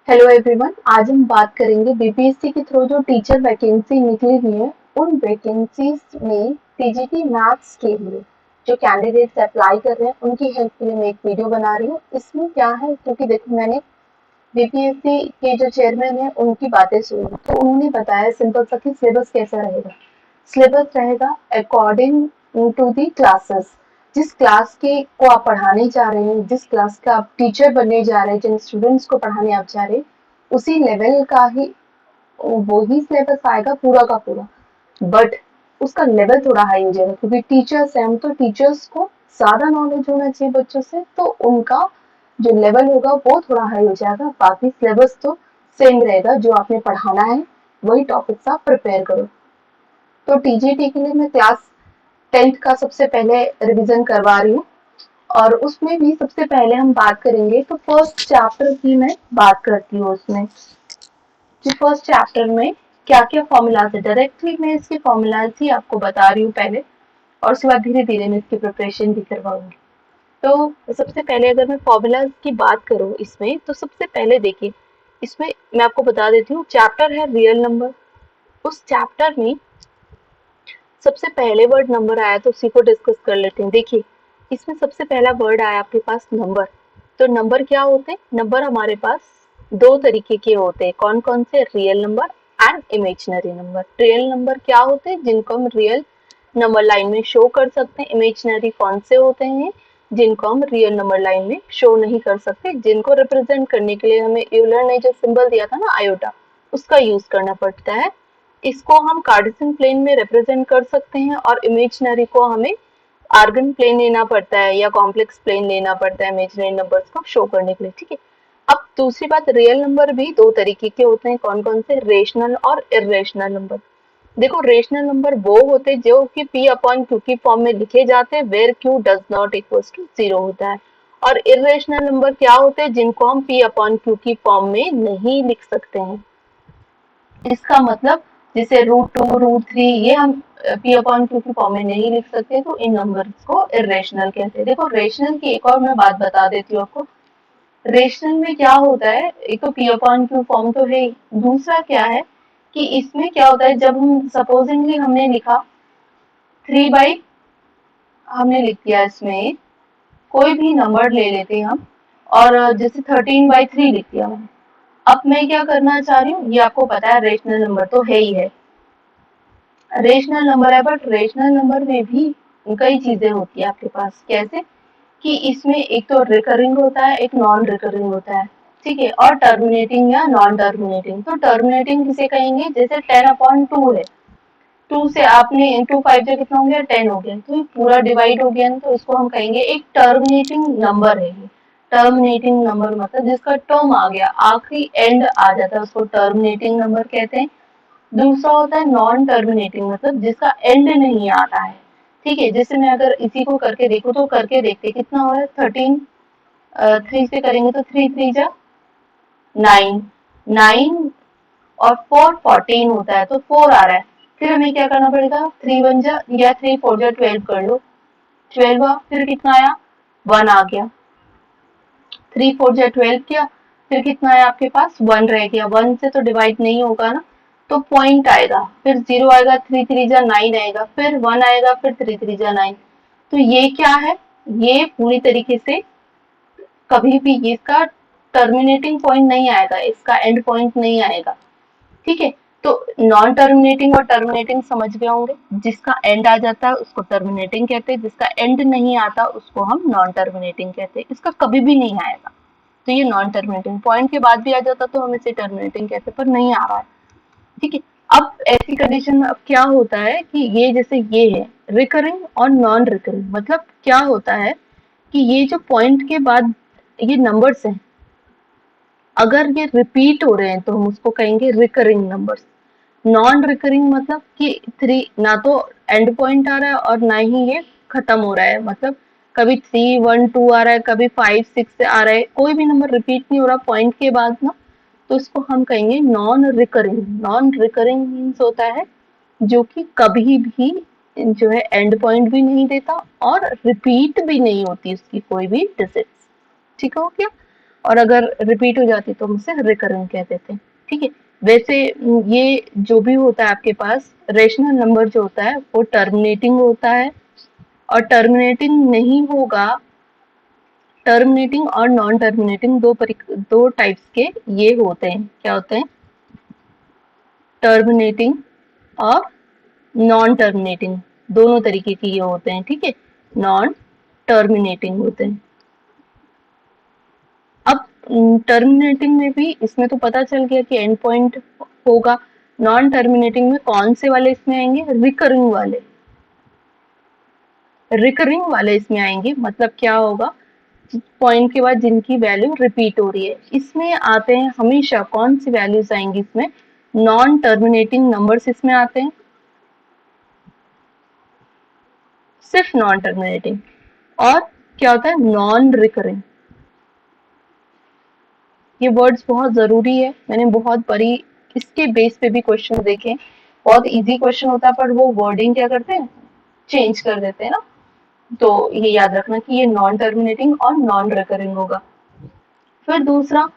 Hello everyone, आज हम बात करेंगे बीपीएससी के थ्रू जो टीचर वैकेंसी निकली हुई है उन वैकेंसीज में टीजीटी मैथ्स के लिए जो कैंडिडेट्स अप्लाई कर रहे हैं उनकी हेल्प के लिए मैं एक वीडियो बना रही हूँ। इसमें क्या है, क्योंकि देखो मैंने बीपीएससी के जो चेयरमैन है उनकी बातें सुनी तो उन्होंने बताया सिंपल सा कि सिलेबस कैसा रहेगा। सिलेबस रहेगा अकॉर्डिंग टू दी क्लासेस। जिस क्लास के को आप पढ़ाने जा रहे हैं, जिस क्लास का आप टीचर बनने जा रहे हैं, जिन स्टूडेंट्स को पढ़ाने आप जा रहे हैं, उसी लेवल का ही वो ही सिलेबस आएगा पूरा का पूरा। बट उसका लेवल थोड़ा हाई हो जाएगा क्योंकि टीचर्स हैं हम, तो टीचर्स को ज्यादा नॉलेज होना चाहिए बच्चों से, तो उनका जो लेवल होगा वो थोड़ा हाई हो जाएगा। बाकी सिलेबस तो सेम रहेगा, जो आपने पढ़ाना है वही टॉपिक्स आप प्रिपेयर करो। तो टीजीटी के लिए मैं क्लास 10th का सबसे पहले रिवीजन करवा रही हूँ और उसमें भी सबसे पहले हम बात करेंगे तो फर्स्ट चैप्टर की मैं बात करती हूँ। उसमें कि फर्स्ट चैप्टर में क्या क्या फॉर्मूलाज है, डायरेक्टली मैं इसके फॉर्मूलाज ही आपको बता रही हूँ पहले, और उसके बाद धीरे धीरे मैं इसकी प्रिपरेशन भी करवाऊंगी। तो सबसे पहले अगर मैं फॉर्मूलाज की बात करूँ इसमें, तो सबसे पहले देखिए इसमें मैं आपको बता देती हूँ, चैप्टर है रियल नंबर। उस चैप्टर में सबसे पहले वर्ड नंबर आया तो उसी को डिस्कस कर लेते हैं। देखिए इसमें सबसे पहला वर्ड आया आपके पास नंबर। तो नंबर क्या होते हैं? नंबर हमारे पास दो तरीके के होते हैं। कौन कौन से? Real number and imaginary number. Real number क्या होते हैं? जिनको हम रियल नंबर लाइन में शो कर सकते हैं। इमेजिनरी कौन से होते हैं? जिनको हम रियल नंबर लाइन में शो नहीं कर सकते, जिनको रिप्रेजेंट करने के लिए हमें यूलर ने जो सिंबल दिया था ना आयोटा, उसका यूज करना पड़ता है। इसको हम कार्टेशियन प्लेन में रिप्रेजेंट कर सकते हैं और इमेजिनरी को हमें आर्गन प्लेन लेना पड़ता है या कॉम्प्लेक्स प्लेन लेना पड़ता है इमेजिनरी नंबर्स को शो करने के लिए। ठीक है। अब दूसरी बात, रियल नंबर भी दो तरीके के होते हैं। कौन कौन से? रेशनल और इरेशनल नंबर। देखो रेशनल नंबर वो होते हैं जो कि p अपॉन q की फॉर्म में लिखे जाते हैं, where q does not equals to 0 होता है। और इरेशनल नंबर क्या होते हैं? जिनको हम p अपॉन q की फॉर्म में नहीं लिख सकते हैं। इसका मतलब जैसे √2 √3 ये हम p अपॉन q की फॉर्म में नहीं लिख सकते, तो इन नंबर्स को इरेशनल कहते हैं। देखो रेशनल की एक और मैं बात बता देती हूँ आपको। रेशनल में क्या होता है, एक तो p अपॉन q फॉर्म तो है ही, दूसरा क्या है कि इसमें क्या होता है, जब हम सपोजिंगली हमने लिखा 3 बाई, हमने लिख दिया इसमें कोई भी नंबर ले लेते हैं हम, और जैसे 13/3 लिख दिया मैंने। अब मैं क्या करना चाह रही हूँ, ये आपको पता है रेशनल नंबर तो है ही है, रेशनल नंबर है, बट रेशनल नंबर में भी कई चीजें होती है आपके पास। कैसे कि इसमें एक तो रिकरिंग होता है, एक नॉन रिकरिंग होता है। ठीक है। और टर्मिनेटिंग या नॉन टर्मिनेटिंग। तो टर्मिनेटिंग किसे कहेंगे? जैसे 10/2 है, 2 से आपने 2 5 से कितना हो गया? 10 हो गया, तो पूरा डिवाइड हो गया ना, तो इसको हम कहेंगे एक टर्मिनेटिंग नंबर है ये। टर्मिनेटिंग नंबर मतलब जिसका टर्म आ गया, आखिरी एंड आ जाता है, उसको टर्मिनेटिंग नंबर कहते हैं। दूसरा होता है नॉन टर्मिनेटिंग, मतलब जिसका एंड नहीं आता है। ठीक है। जैसे मैं अगर इसी को करके देखूं तो करके देखते कितना हो रहा है। 13 3 से करेंगे तो 3 3 जा 9, 9 और 4 14 होता है, तो 4 आ रहा है। फिर हमें क्या करना पड़ेगा? 3 1 जा या 3 4 जा 12 कर लो, 12 आ, फिर कितना आया? 1 आ गया। 3 4 जा 12 किया, फिर कितना आया आपके पास? 1 रह गया। 1 से तो डिवाइड नहीं होगा ना, तो पॉइंट आएगा, फिर 0 आएगा, 3 3 जा 9 आएगा, फिर 1 आएगा, फिर 3 3 जा 9। तो ये क्या है? ये पूरी तरीके से कभी भी इसका टर्मिनेटिंग पॉइंट नहीं आएगा, इसका एंड पॉइंट नहीं आएगा। ठीक है। तो नॉन टर्मिनेटिंग और टर्मिनेटिंग समझ गए होंगे। जिसका एंड आ जाता है उसको टर्मिनेटिंग कहते हैं, जिसका एंड नहीं आता उसको हम नॉन टर्मिनेटिंग कहते हैं। इसका कभी भी नहीं आएगा तो ये नॉन टर्मिनेटिंग। पॉइंट के बाद भी आ जाता तो हम इसे टर्मिनेटिंग कहते, पर नहीं आ रहा है। ठीक है। अब ऐसी कंडीशन में अब क्या होता है कि ये जैसे ये है रिकरिंग और नॉन रिकरिंग, मतलब क्या होता है कि ये जो पॉइंट के बाद ये नंबर्स हैं, अगर ये रिपीट हो रहे हैं तो हम उसको कहेंगे रिकरिंग नंबर्स। नॉन रिकरिंग मतलब कि 3 ना तो एंड पॉइंट आ रहा है और ना ही ये खत्म हो रहा है, मतलब कभी 3 1 2 आ रहा है, कभी 5 6 आ रहा है, कोई भी नंबर रिपीट नहीं हो रहा पॉइंट के बाद ना, तो इसको हम कहेंगे non recurring. Non recurring means होता है जो कि कभी भी जो है एंड पॉइंट भी नहीं देता और रिपीट भी नहीं होती उसकी कोई भी डिजिट। ठीक हो गया। और अगर रिपीट हो जाती तो हम उसे रिकरिंग कह देते हैं। ठीक है, वैसे ये जो भी होता है आपके पास रेशनल नंबर जो होता है वो टर्मिनेटिंग होता है, और टर्मिनेटिंग नहीं होगा, टर्मिनेटिंग और नॉन टर्मिनेटिंग दो टाइप्स के ये होते हैं। क्या होते हैं? टर्मिनेटिंग और नॉन टर्मिनेटिंग, दोनों तरीके के ये होते हैं। ठीक है, नॉन टर्मिनेटिंग होते हैं। अब टर्मिनेटिंग में भी इसमें तो पता चल गया कि एंड पॉइंट होगा। नॉन टर्मिनेटिंग में कौन से वाले इसमें आएंगे? रिकरिंग वाले। रिकरिंग वाले इसमें आएंगे, मतलब क्या होगा? पॉइंट के बाद जिनकी वैल्यू रिपीट हो रही है, इसमें आते हैं हमेशा कौन सी वैल्यूज आएंगी इसमें? नॉन टर्मिनेटिंग नंबर्स इसमें आते हैं, सिर्फ नॉन टर्मिनेटिंग। और क्या होता है? Non recurring. ये वर्ड्स बहुत जरूरी है, मैंने बहुत बड़ी इसके बेस पे भी क्वेश्चन देखे। बहुत इजी क्वेश्चन होता है पर वो वर्डिंग क्या करते हैं? चेंज कर देते हैं ना। तो ये याद रखना कि ये नॉन टर्मिनेटिंग और नॉन रिकरिंग होगा। फिर दूसरा,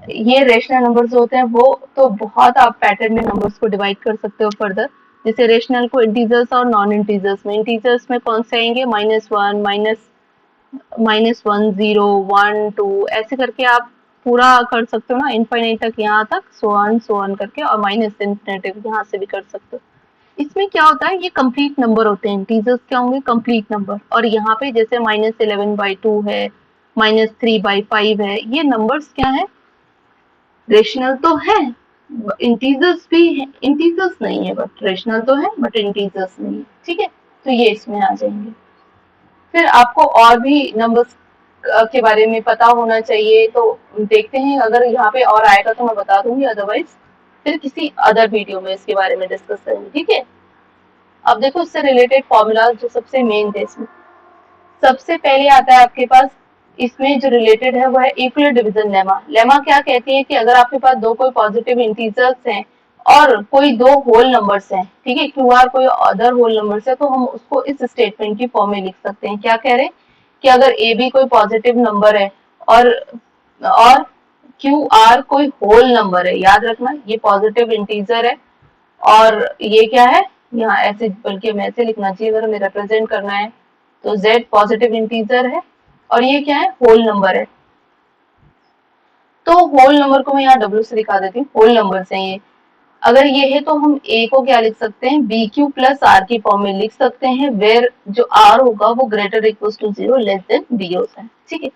ये रेशनल नंबर्स होते हैं वो तो बहुत आप पैटर्न में नंबर्स को डिवाइड कर सकते हो फर्दर। जैसे रेशनल को इंटीजर्स और नॉन इंटीजर्स में, इंटीजर्स में कौन से आएंगे? -1, -1, 0, 1, 2 ऐसे करके आप पूरा कर सकते हो ना, इनफाइनाइट तक, यहाँ तक सो ऑन करके, और माइनस इन्फिनिटी यहाँ से भी कर सकते हो। इसमें क्या होता है? ये कंप्लीट नंबर होते हैं। इंटीजर्स क्या होंगे? Complete number. और यहाँ पे जैसे -11/2 है, -3/5 है, ये नंबर्स क्या है? रेशनल तो है, इंटीजर्स भी है, इंटीजर्स नहीं है बट रेशनल तो है, बट इंटीजर्स नहीं है। ठीक है, तो ये इसमें आ जाएंगे। फिर आपको और भी नंबर्स के बारे में पता होना चाहिए, तो देखते हैं, अगर यहाँ पे और आएगा तो मैं बता दूंगी, अदरवाइज फिर किसी अदर वीडियो में इसके बारे में डिस्कस करेंगे। ठीक है, अब देखो इससे रिलेटेड फॉर्मूला जो सबसे मेन थे इसमें, सबसे पहले आता है आपके पास, इसमें जो रिलेटेड है वो है इक्वल डिवीजन लेमा। लेमा क्या कहती है कि अगर आपके पास दो कोई पॉजिटिव इंटीजर्स हैं और कोई दो होल नंबर्स हैं, ठीक है, क्यू आर कोई अदर होल नंबर्स है, तो हम उसको इस स्टेटमेंट की फॉर्म में लिख सकते हैं। क्या कह रहे हैं कि अगर ए बी कोई पॉजिटिव नंबर है और क्यू आर कोई होल नंबर है, याद रखना ये पॉजिटिव इंटीजर है, और ये क्या है? यहाँ ऐसे, बल्कि हमें ऐसे लिखना चाहिए अगर हमें रिप्रेजेंट करना है तो z पॉजिटिव इंटीजर है और ये क्या है? होल नंबर है। तो होल नंबर को मैं यहाँ w से दिखा देती हूँ, होल नंबर है ये। अगर ये है तो हम a को क्या लिख सकते हैं? बी क्यू प्लस आर की फॉर्म में लिख सकते हैं, वेर जो r होगा वो greater equal to 0 less than b होता है। ठीक है,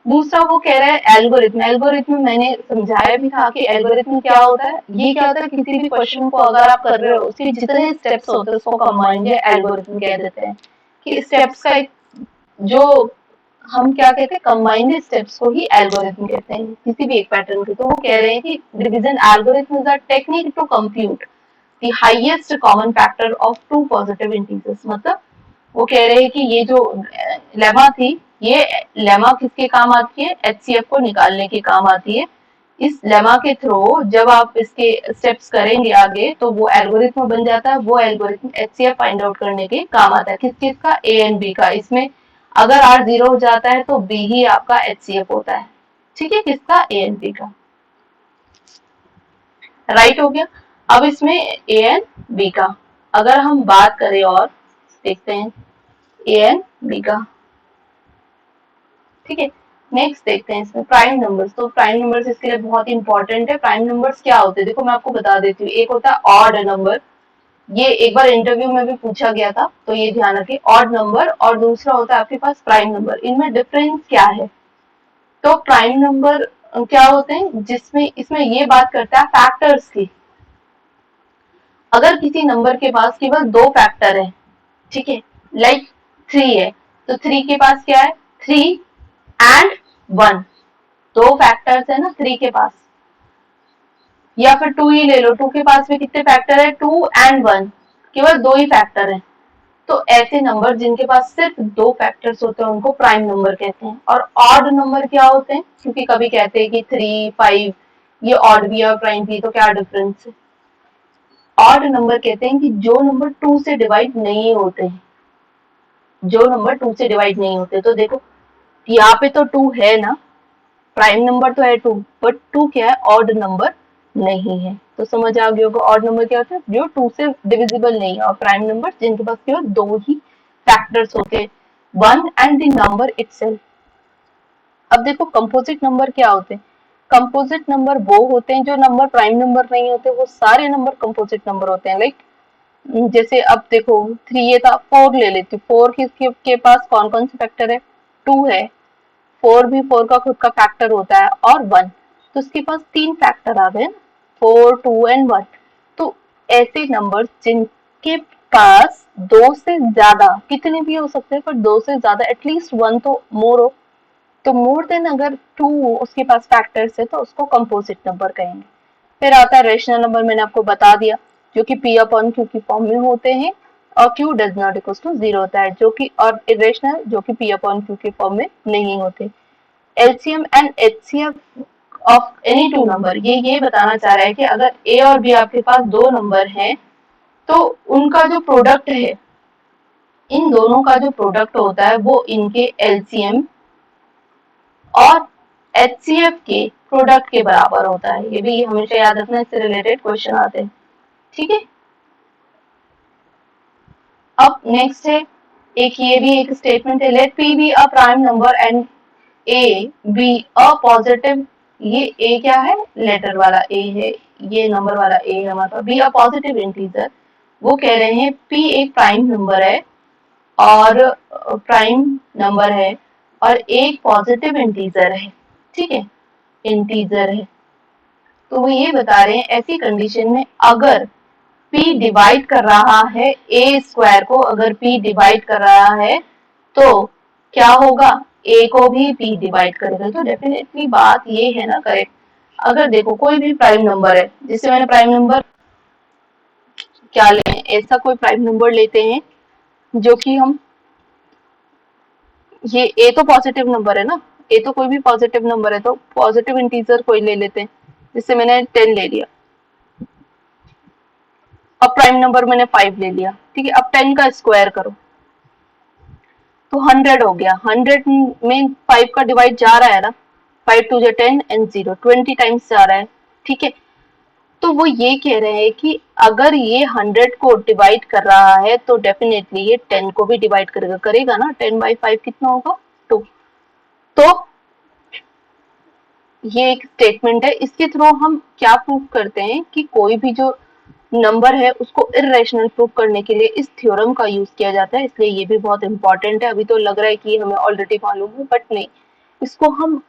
दूसरा वो कह रहा है एल्गोरिथम। एल्गोरिथम मैंने समझाया भी था कि एल्गोरिथम क्या होता है। ये क्या होता है? किसी भी क्वेश्चन को अगर आप कर रहे हो उसके जितने स्टेप्स होते हैं उसको कंबाइंड या एल्गोरिथम कह देते हैं, कि स्टेप्स का एक जो हम क्या कहते हैं? कंबाइंड स्टेप्स को ही एल्गोरिथम कहते हैं किसी भी एक पैटर्न के। तो वो कह रहे हैं कि division algorithm is a technique to compute the highest common factor of two positive integers. मतलब वो कह रहे हैं कि ये जो लेमा थी, ये लेमा किसके काम आती है? एचसीएफ को निकालने के काम आती है। इस लेमा के थ्रू जब आप इसके स्टेप्स करेंगे आगे तो वो एल्गोरिथम बन जाता है। वो एल्गोरिथम एचसीएफ फाइंड आउट करने के काम आता है। किस चीज का? ए एंड बी का। इसमें अगर आर 0 हो जाता है तो बी ही आपका एचसीएफ होता है। ठीक है, किसका? ए एंड बी का। राइट हो गया। अब इसमें ए एंड बी का अगर हम बात करें और देखते हैं ए एंड बी का। ठीक है, नेक्स्ट देखते हैं इसमें प्राइम नंबर्स। तो प्राइम नंबर्स इसके लिए बहुत इंपॉर्टेंट है। प्राइम नंबर्स क्या होते हैं? देखो मैं आपको बता देती हूँ। एक होता है ऑड नंबर, ये एक बार इंटरव्यू में भी पूछा गया था, तो ये ध्यान रखिए, ऑड नंबर। और दूसरा होता है आपके पास प्राइम नंबर। इनमें डिफरेंस क्या है? तो प्राइम नंबर क्या होते हैं? जिसमें इसमें ये बात करता है फैक्टर्स की। अगर किसी नंबर के पास केवल दो फैक्टर है, ठीक है, लाइक 3 है, तो 3 के पास क्या है? 3 एंड 1, दो फैक्टर्स है ना 3 के पास। या फिर 2 ही ले लो, 2 के पास भी कितने फैक्टर है? 2 एंड 1, केवल दो ही फैक्टर है। तो ऐसे नंबर जिनके पास सिर्फ दो फैक्टर्स होते हैं उनको प्राइम नंबर कहते हैं। और ऑड नंबर क्या होते हैं? क्योंकि कभी कहते हैं कि 3, 5 ये ऑड भी है और प्राइम भी, तो क्या डिफरेंस है? ऑड नंबर कहते हैं कि जो नंबर 2 से डिवाइड नहीं होते हैं, जो नंबर 2 से डिवाइड नहीं होते। तो देखो यहाँ पे तो 2 है ना, प्राइम नंबर तो है 2, बट 2 क्या है, ऑड नंबर नहीं है। तो समझ आ गया होगा ऑड नंबर क्या होता है, जो 2 से डिविजिबल नहीं है, और प्राइम नंबर जिनके पास केवल 2 ही फैक्टर्स होते हैं, 1 एंड द नंबर इटसेल्फ। अब देखो कंपोजिट नंबर क्या होते हैं, कंपोजिट नंबर वो होते हैं जो नंबर प्राइम नंबर नहीं होते, वो सारे नंबर कंपोजिट नंबर होते हैं। लाइक जैसे अब देखो 3 ये था, 4 ले लेती हूँ, 4 के पास कौन कौन से फैक्टर है, 2 है, 4 भी 4 का खुद का फैक्टर होता है, और 1, तो उसके पास 3 फैक्टर आ गए, 4, 2 एंड 1। तो ऐसे नंबर जिनके पास 2 से ज्यादा, कितने भी हो सकते हैं पर 2 से ज्यादा एटलीस्ट 1 तो मोर हो, तो मोर देन अगर 2 उसके पास फैक्टर्स है तो उसको कंपोजिट नंबर कहेंगे। फिर आता है रेशनल नंबर, मैंने आपको बता दिया, जो कि p अपॉन q की फॉर्म में होते हैं, और q does not equal to 0 होता है, जो कि, और इरेशनल जो कि p अपॉन q की फॉर्म में नहीं होते। LCM and HCF of any two number, ये बताना चाह रहा है कि अगर a और b आपके पास दो नंबर हैं, तो उनका जो प्रोडक्ट है, इन दोनों का जो प्रोडक्ट होता है वो इनके एलसीएम और एचसीएफ के प्रोडक्ट के बराबर होता है। ये भी हमेशा याद रखना, इससे रिलेटेड क्वेश्चन आते हैं, ठीक है। अब नेक्स्ट है, एक ये भी एक स्टेटमेंट है, let p be a prime number and a be a positive, ये ए क्या है, लेटर वाला ए है, ये नंबर वाला ए है हमारा, बी अ पॉजिटिव इंटीजर। वो कह रहे हैं पी एक प्राइम नंबर है, और प्राइम नंबर है, और एक पॉजिटिव इंटीजर है, ठीक है, इंटीजर है। तो वो ये बता रहे हैं ऐसी कंडीशन में अगर p डिवाइड कर रहा है a स्क्वायर को, अगर p डिवाइड कर रहा है तो क्या होगा, a को भी p डिवाइड करेगा। तो डेफिनेटली बात ये है ना करेक्ट। अगर देखो कोई भी प्राइम नंबर है, जिससे मैंने प्राइम नंबर क्या लें, ऐसा कोई प्राइम नंबर लेते हैं जो कि हम, ये a तो पॉजिटिव नंबर है ना, a तो कोई भी पॉजिटिव नंबर है, तो पॉजिटिव इंटीजर कोई ले लेते हैं, जिससे मैंने 10 ले लिया, अब प्राइम नंबर मैंने 5 ले लिया, ठीक है। अब 10 का स्क्वायर करो तो 100 हो गया, 100 में 5 का डिवाइड जा रहा है ना, 5 टू 10 एंड 0 20 टाइम्स जा रहा है, ठीक है। तो वो ये कह रहे हैं कि अगर ये 100 को डिवाइड कर रहा है तो डेफिनेटली ये 10 को भी डिवाइड करेगा, करेगा ना, 10 बाई 5 कितना होगा, 2। तो ये एक स्टेटमेंट है, इसके थ्रू हम क्या प्रूव करते हैं कि कोई भी जो नंबर है उसको इरेशनल प्रूव करने के लिए इस थ्योरम का यूज किया जाता है, इसलिए ये भी बहुत इंपॉर्टेंट है। अभी तो लग रहा है कि हमें ऑलरेडी मालूम है, बट नहीं, इसको हम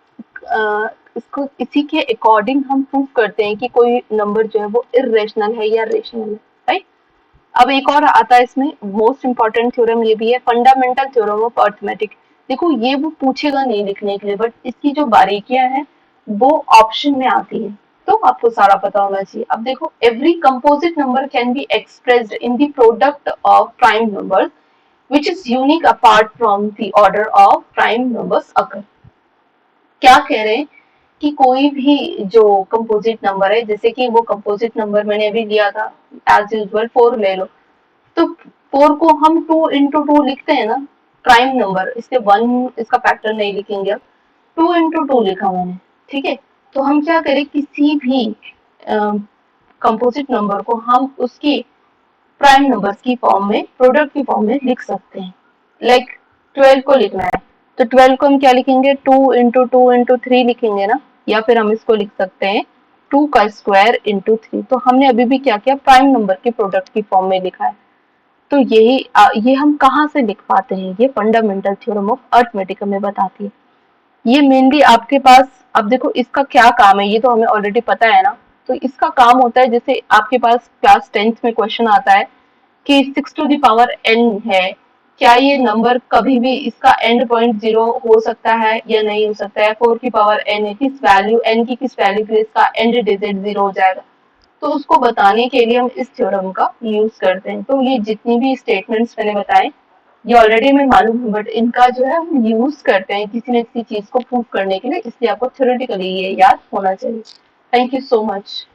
इसको इसी के अकॉर्डिंग हम प्रूव करते हैं कि कोई नंबर जो है वो इरेशनल है या रेशनल है, राइट। अब एक और आता है इसमें, मोस्ट इंपॉर्टेंट थ्योरम ये भी है, फंडामेंटल थ्योरम ऑफ अर्थमेटिक। देखो ये वो पूछेगा नहीं लिखने के लिए, बट इसकी जो बारीकियां हैं वो ऑप्शन में आती है, तो आपको सारा पता होना चाहिए। अब देखो, every composite number can be expressed in the product of prime numbers which is unique apart from the order of prime numbers occur. क्या कह रहे हैं कि कोई भी जो कंपोजिट नंबर है, जैसे कि वो कंपोजिट नंबर मैंने अभी लिया था एज यूजुअल 4 ले लो, तो 4 को हम 2 इंटू 2 लिखते हैं ना, प्राइम नंबर, इसके 1 इसका फैक्टर नहीं लिखेंगे, अब 2 इंटू 2 लिखा मैंने, ठीक है। तो हम क्या करें, किसी भी कंपोजिट नंबर को हम उसकी प्राइम नंबर्स की फॉर्म में, प्रोडक्ट की फॉर्म में लिख सकते हैं। लाइक 12 को लिखना है तो 12 को हम क्या लिखेंगे, 2 इंटू 2 इंटू 3 लिखेंगे ना, या फिर हम इसको लिख सकते हैं 2 का स्क्वायर इंटू 3। तो हमने अभी भी क्या किया, प्राइम नंबर के प्रोडक्ट की फॉर्म में लिखा है। तो ये हम कहाँ से लिख पाते हैं, ये फंडामेंटल थ्योरम ऑफ अर्थमेटिक हमें बताती है। ये मेनली आपके पास, अब देखो इसका क्या काम है, ये तो हमें ऑलरेडी पता है ना। तो इसका काम होता है, जैसे आपके पास क्लास 10th में क्वेश्चन आता है कि 6 टू द पावर n है, क्या ये नंबर कभी भी इसका एंड पॉइंट 0 हो सकता है या नहीं हो सकता है, 4 की पावर n है, किस वैल्यू n की किस वैल्यू पे इसका एंड डिजिट 0 हो जाएगा। तो उसको बताने के लिए हम इस थ्योरम का यूज करते हैं। तो ये जितनी भी स्टेटमेंट्स मैंने बताए, ये ऑलरेडी हमें मालूम है, बट इनका जो है हम यूज करते हैं किसी न किसी चीज को प्रूव करने के लिए, इसलिए आपको थ्योरेटिकली ये याद होना चाहिए। Thank you so much.